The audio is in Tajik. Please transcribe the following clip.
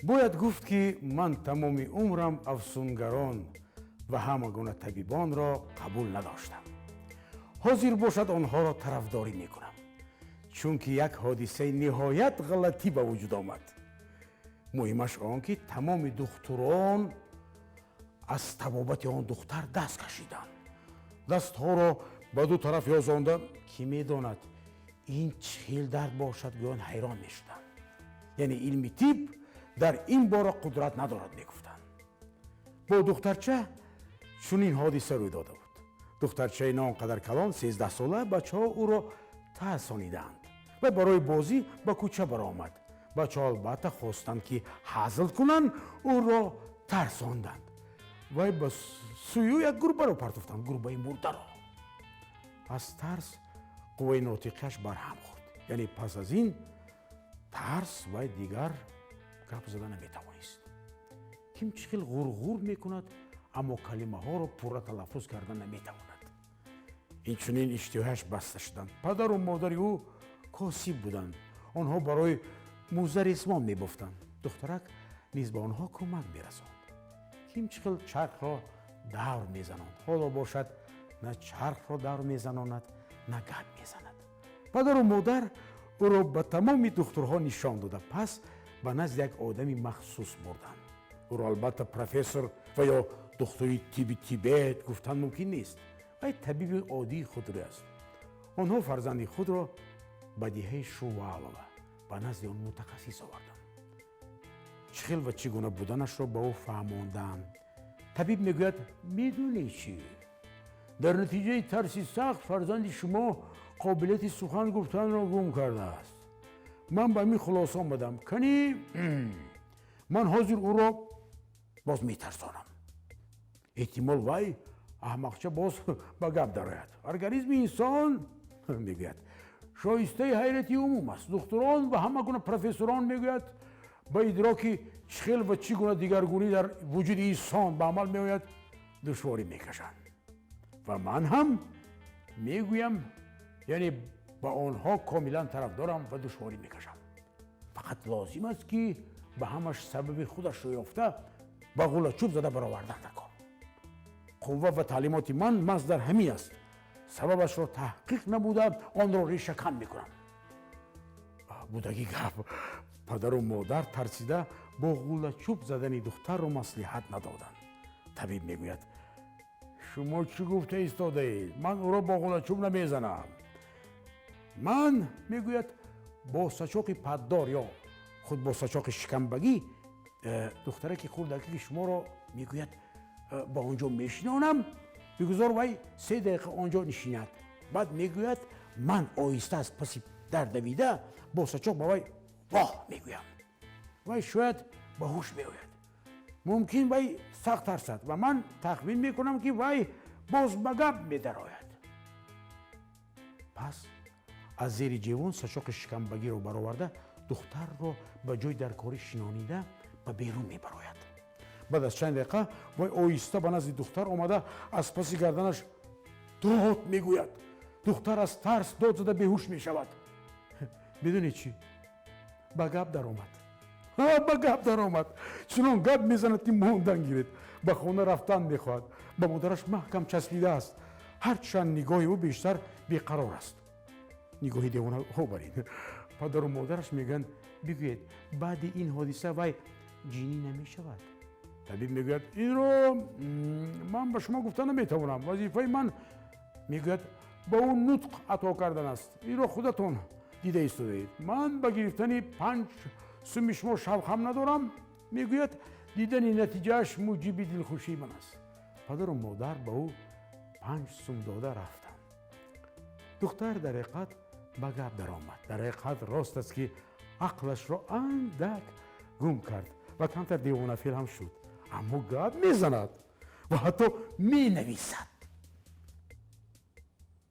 бояд гуфт ки ман тамоми умрам афсунгарон ва ҳама гуна табибонро қабул надоштам. ҳозир бошад онҳоро тарафдорӣ мекунам, чунки як ҳодисаи ниҳоят ғалатӣ ба вуҷуд омад. муҳимаш он ки тамоми духтурон аз табобати он духтар даст кашиданд. дастҳоро ба ду тараф ёзонда, ки медонад ин чӣ хел дард бошад, гӯён ҳайрон мешуданд. яъне илми тиб дар ин бора қудрат надорад мегуфтанд. бо духтарча чунин ҳодиса рӯй дода буд. духтарчаи на он қадар калон 13 сола бачаҳо ӯро тарсониданд ва барои бозӣ ба кӯча баромад. бачаҳо албатта хостанд ки ҳазл кунанд, ӯро тарсонданд. вай ба сӯи ӯ як гурбаро партофтанд, гурбаи мурдаро. аз тарс қувваи нотиқиаш барҳам хӯрд. яъне пас аз ин тарс вай дигар гап зада наметавонист. ким чӣ хел ғурғур мекунад, аммо калимаҳоро пурра талаффуз карда наметавонад. инчунин иштиҳояш баста шуданд. падару модари ӯ косиб буданд. онҳо барои мӯза ресмон мебофтанд. духтарак низ ба онҳо кӯмак мерасонд. ким чӣ хел чархро давр мезанонд. ҳоло бошад на чархро давр мезанонад, на гап мезанад. падару модар ӯро ба тамоми духтурҳо нишон дода, пас ба назди як одами махсус бурданд. ӯро албатта профессор ва ё духтури тиби тибет гуфтан мумкин нест. вай табиби оддии худрӯй аст. онҳо фарзанди худро ба диҳаи Шувалова ба назди он мутахассис оварданд. чӣ хел ва чӣ гуна буданашро ба ӯ фаҳмонданд. табиб мегӯяд, медонӣ чӣ? дар натиҷаи тарси сахт фарзанди шумо қобилияти сухан гуфтанро гум кардааст. ман ба ҳамин хулоса омадам. кани ман ҳозир ӯро боз метарсонам. эҳтимол вай аҳмақча боз ба гап дарояд. организми инсон мегӯяд шоистаи ҳайрати умум аст. духтурон ва ҳама гуна профессорон мегӯяд ба идроки чӣ хел ва чӣ гуна дигаргунӣ дар вуҷуди инсон ба амал меояд душворӣ мекашанд. ва ман ҳам мегӯям, яъне ба онҳо комилан тарафдорам ва душворӣ мекашам. фақат лозим аст ки ба ҳамаш сабаби худашро ёфта ба ғулачӯб зада баровардан накор. қувва ва таълимоти ман маҳз дар ҳамин аст. сабабашро таҳқиқ намуда онро решакан мекунам. будагӣ гап. падару модар тарсида бо ғулачӯб задани духтарро маслиҳат надоданд. табиб мегӯяд, шумо чӣ гуфта истодаед? ман ӯро бо ғулачӯб намезанам. ман мегӯяд бо сачоқи паддор ё худ бо сачоқи шикамбагӣ духтараки хурдакии шуморо мегӯяд ба он ҷо мешинонам. бигузор вай 3 дақиқа он ҷо нишинад. баъд мегӯяд ман оҳиста аз паси дар давида бо сачоқ ба вай воҳ мегӯям. вай шояд ба ҳуш меояд. мумкин вай сахт тарсад ва ман тахмин мекунам ки вай боз ба гап медарояд. пас аз зери ҷевон сачоқи шикамбагиро бароварда духтарро ба ҷои даркорӣ шинонида ба берун мебарояд. баъд аз чанд дақиқа вай оҳиста ба назди духтар омада аз паси гарданаш дод мегӯяд. духтар аз тарс дод зада беҳуш мешавад. медонед чӣ? ба гап даромад. ба гап даромад. чунон гап мезанад ки мондан гиред. ба хона рафтан мехоҳад. ба модараш маҳкам часпидааст. ҳарчанд нигоҳи ӯ бештар беқарор аст. нигоҳи девонаҳо барин. падару модараш мегӯянд, бигӯед баъди ин ҳодиса вай ҷинӣ намешавад. табиб мегӯяд, инро ман ба шумо гуфта наметавонам. вазифаи ман мегӯяд ба ӯ нутқ ато кардан аст. инро худатон дида истодаед. ман ба гирифтани 5 суми шумо шавқам надорам. мегӯяд дидани натиҷааш муҷиби дилхушии ман аст. падару модар ба ӯ 5 сум дода рафтанд. духтар дар ҳақиқат ба гап даромад. дар ҳақиқат рост аст ки ақлашро андак гум кард ва камтар девонафел ҳам шуд. аммо гап мезанад ва ҳатто менависад.